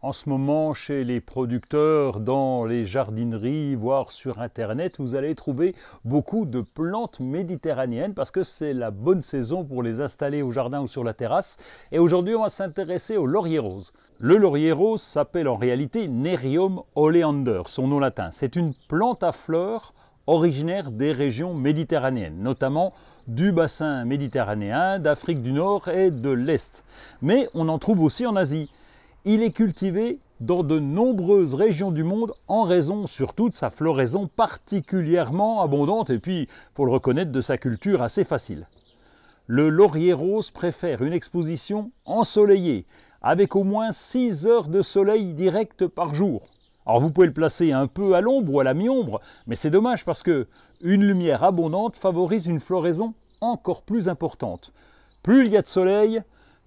En ce moment, chez les producteurs, dans les jardineries, voire sur Internet, vous allez trouver beaucoup de plantes méditerranéennes parce que c'est la bonne saison pour les installer au jardin ou sur la terrasse. Et aujourd'hui, on va s'intéresser au laurier rose. Le laurier rose s'appelle en réalité Nerium oleander, son nom latin. C'est une plante à fleurs originaire des régions méditerranéennes, notamment du bassin méditerranéen, d'Afrique du Nord et de l'Est. Mais on en trouve aussi en Asie. Il est cultivé dans de nombreuses régions du monde en raison surtout de sa floraison particulièrement abondante et puis, pour le reconnaître, de sa culture assez facile. Le laurier rose préfère une exposition ensoleillée, avec au moins 6 heures de soleil direct par jour. Alors vous pouvez le placer un peu à l'ombre ou à la mi-ombre, mais c'est dommage parce que une lumière abondante favorise une floraison encore plus importante. Plus il y a de soleil,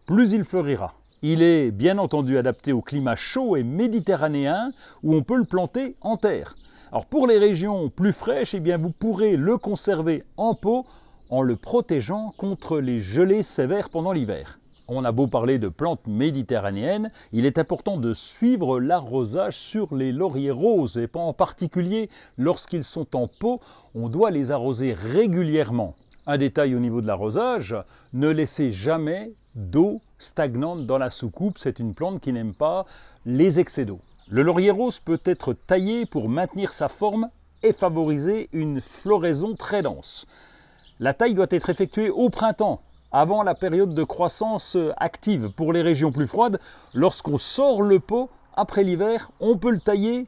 plus il fleurira. Il est bien entendu adapté au climat chaud et méditerranéen où on peut le planter en terre. Alors pour les régions plus fraîches, eh bien vous pourrez le conserver en pot en le protégeant contre les gelées sévères pendant l'hiver. On a beau parler de plantes méditerranéennes, il est important de suivre l'arrosage sur les lauriers roses et en particulier lorsqu'ils sont en pot, on doit les arroser régulièrement. Un détail au niveau de l'arrosage, ne laissez jamais d'eau stagnante dans la soucoupe, c'est une plante qui n'aime pas les excès d'eau. Le laurier rose peut être taillé pour maintenir sa forme et favoriser une floraison très dense. La taille doit être effectuée au printemps, avant la période de croissance active. Pour les régions plus froides, lorsqu'on sort le pot, après l'hiver, on peut le tailler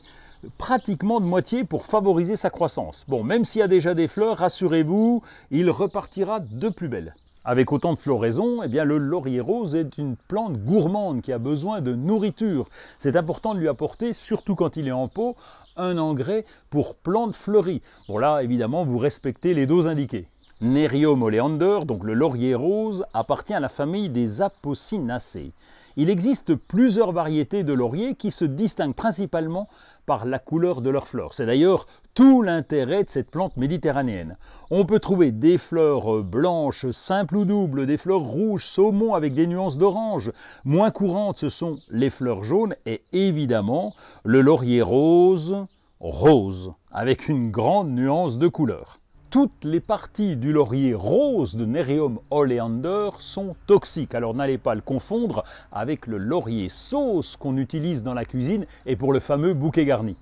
pratiquement de moitié pour favoriser sa croissance. Bon, même s'il y a déjà des fleurs, rassurez-vous, il repartira de plus belle. Avec autant de floraison, eh bien, le laurier rose est une plante gourmande qui a besoin de nourriture. C'est important de lui apporter, surtout quand il est en pot, un engrais pour plantes fleuries. Bon là, évidemment, vous respectez les doses indiquées. Nerium oleander, donc le laurier rose, appartient à la famille des Apocynaceae. Il existe plusieurs variétés de lauriers qui se distinguent principalement par la couleur de leurs fleurs. C'est d'ailleurs tout l'intérêt de cette plante méditerranéenne. On peut trouver des fleurs blanches, simples ou doubles, des fleurs rouges, saumon avec des nuances d'orange. Moins courantes, ce sont les fleurs jaunes et évidemment le laurier rose, rose, avec une grande nuance de couleur. Toutes les parties du laurier rose de Nerium oleander sont toxiques, alors n'allez pas le confondre avec le laurier sauce qu'on utilise dans la cuisine et pour le fameux bouquet garni.